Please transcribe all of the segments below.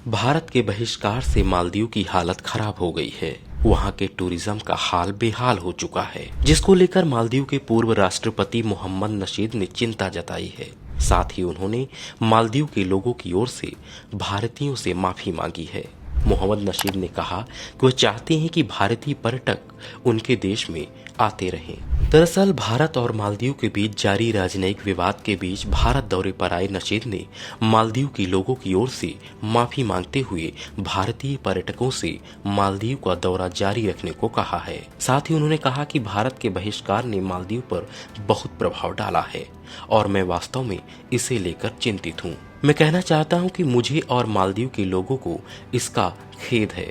भारत के बहिष्कार से मालदीव की हालत खराब हो गई है। वहां के टूरिज्म का हाल बेहाल हो चुका है, जिसको लेकर मालदीव के पूर्व राष्ट्रपति मोहम्मद नशीद ने चिंता जताई है। साथ ही उन्होंने मालदीव के लोगों की ओर से भारतीयों से माफी मांगी है। मोहम्मद नशीद ने कहा कि वह चाहते हैं कि भारतीय पर्यटक उनके देश में आते रहें। दरअसल भारत और मालदीव के बीच जारी राजनयिक विवाद के बीच भारत दौरे पर आए नशीद ने मालदीव के लोगों की ओर से माफी मांगते हुए भारतीय पर्यटकों से मालदीव का दौरा जारी रखने को कहा है। साथ ही उन्होंने कहा कि भारत के बहिष्कार ने मालदीव पर बहुत प्रभाव डाला है और मैं वास्तव में इसे लेकर चिंतित हूँ। मैं कहना चाहता हूँ कि मुझे और मालदीव के लोगों को इसका खेद है।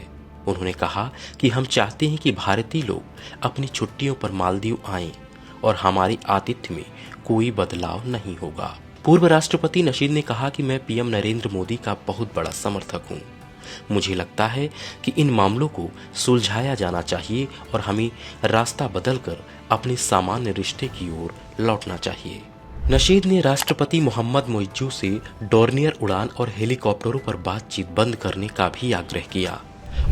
उन्होंने कहा कि हम चाहते हैं कि भारतीय लोग अपनी छुट्टियों पर मालदीव आएं और हमारी आतिथ्य में कोई बदलाव नहीं होगा। पूर्व राष्ट्रपति नशीद ने कहा कि मैं पीएम नरेंद्र मोदी का बहुत बड़ा समर्थक हूं। मुझे लगता है कि इन मामलों को सुलझाया जाना चाहिए और हमें रास्ता बदलकर अपने सामान्य रिश्ते की ओर लौटना चाहिए। नशीद ने राष्ट्रपति मोहम्मद मोइज्जू से डोर्नियर उड़ान और हेलीकॉप्टरों पर बातचीत बंद करने का भी आग्रह किया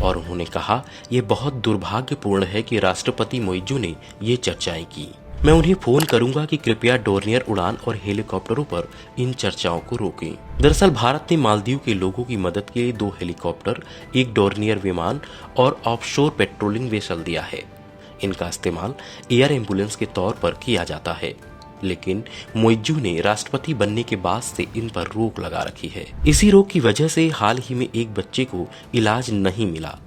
और उन्होंने कहा यह बहुत दुर्भाग्यपूर्ण है कि राष्ट्रपति मोइज्जू ने ये चर्चाएं की। मैं उन्हें फोन करूंगा कि कृपया डोर्नियर उड़ान और हेलीकॉप्टरों पर इन चर्चाओं को रोकें। दरअसल भारत ने मालदीव के लोगों की मदद के लिए 2 हेलीकॉप्टर, 1 डोर्नियर विमान और ऑफशोर पेट्रोलिंग वेसल दिया है। इनका इस्तेमाल एयर एम्बुलेंस के तौर पर किया जाता है, लेकिन मोइज्जू ने राष्ट्रपति बनने के बाद से इन पर रोक लगा रखी है। इसी रोक की वजह से हाल ही में एक बच्चे को इलाज नहीं मिला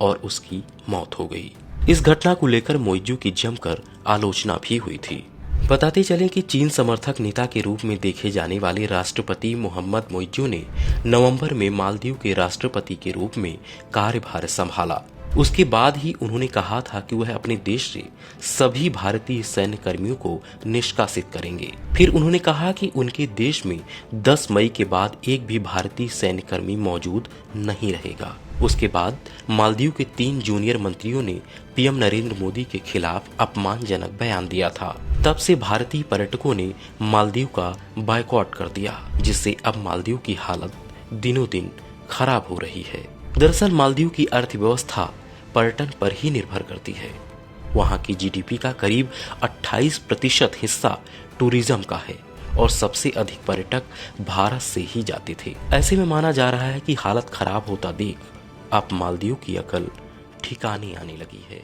और उसकी मौत हो गई। इस घटना को लेकर मोइज्जू की जमकर आलोचना भी हुई थी। बताते चले कि चीन समर्थक नेता के रूप में देखे जाने वाले राष्ट्रपति मोहम्मद मोइज्जू ने नवंबर में मालदीव के राष्ट्रपति के रूप में कार्यभार संभाला। उसके बाद ही उन्होंने कहा था कि वह अपने देश से सभी भारतीय सैन्य कर्मियों को निष्कासित करेंगे। फिर उन्होंने कहा कि उनके देश में 10 मई के बाद एक भी भारतीय सैन्य कर्मी मौजूद नहीं रहेगा। उसके बाद मालदीव के 3 जूनियर मंत्रियों ने पीएम नरेंद्र मोदी के खिलाफ अपमानजनक बयान दिया था। तब से भारतीय पर्यटकों ने मालदीव का बायकॉट कर दिया, जिससे अब मालदीव की हालत दिनों दिन खराब हो रही है। दरअसल मालदीव की अर्थव्यवस्था पर्यटन पर ही निर्भर करती है। वहां की जीडीपी का करीब 28% हिस्सा टूरिज्म का है और सबसे अधिक पर्यटक भारत से ही जाते थे। ऐसे में माना जा रहा है कि हालत खराब होता देख अब मालदीव की अकल ठिकाने आने लगी है।